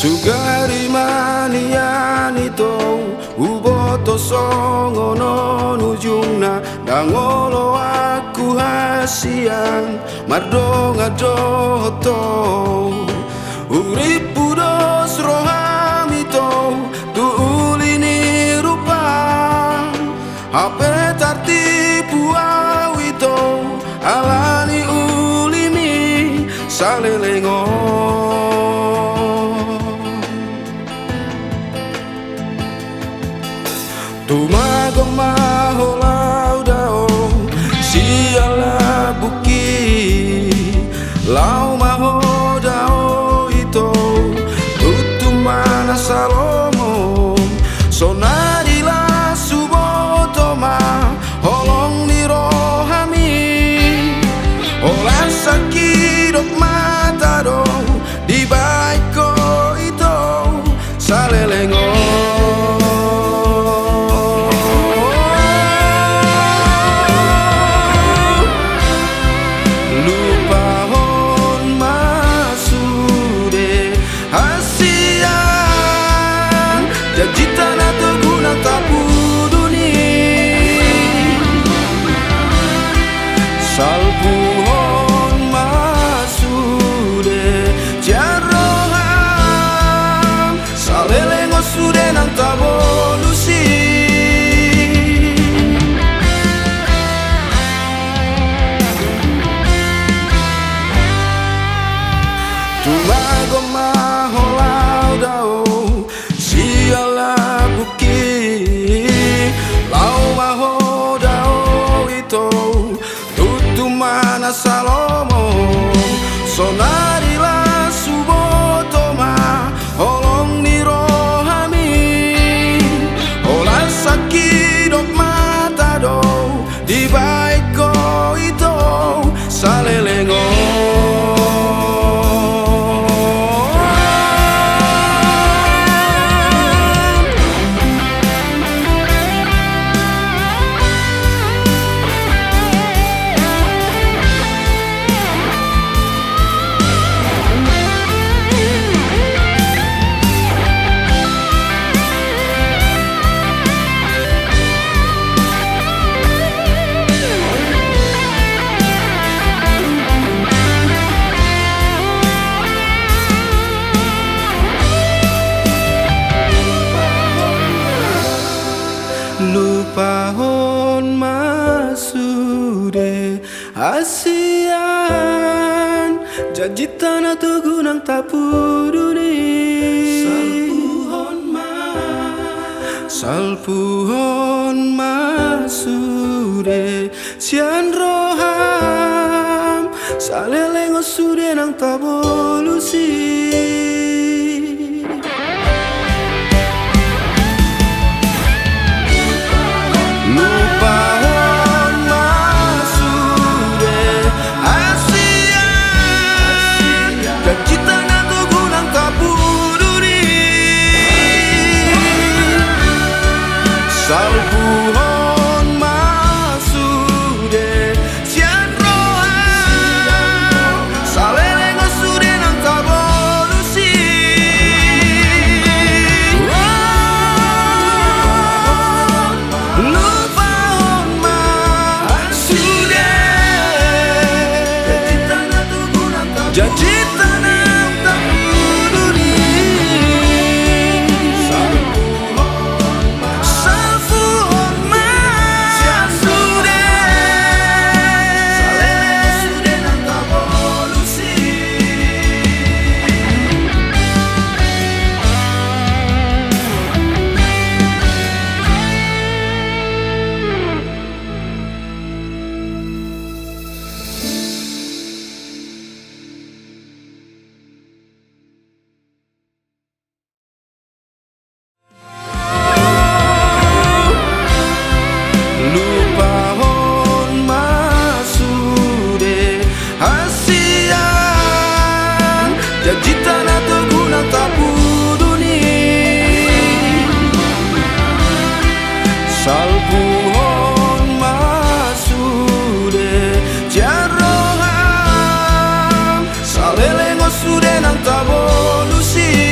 Sugari maniani to uboto songono nujungna dangolo aku hasiang mardonga joto urip pudos rohami to tu ulini rupa hape tartipu awito alani ulimi salelengo Tumago maholau dao siala buki lau maho dao ito tutumana salomo sonarila subotoma holong ni rohami olah sakidok mata do di baiko ito salelengo Salpuhon masude jaroham salelengo sude nang tabolusi tumago maholau dao siala buki lau maho dao ito mana salomo sonarila subotoma holong ni rohami olah sakidok mata do di baiko ito salelengo Lupahon masude asian janji tanah tugunang tapuduni salpuhon masude sian roham salelengo sude nang tabolusi Salpuhon masude sian roham salelengo sude nang tabolusi lupahon masude janji tanah tapuduni janji tanah tugunang tapuduni salpuhon masude jaroham salelengo sude nang tabolusi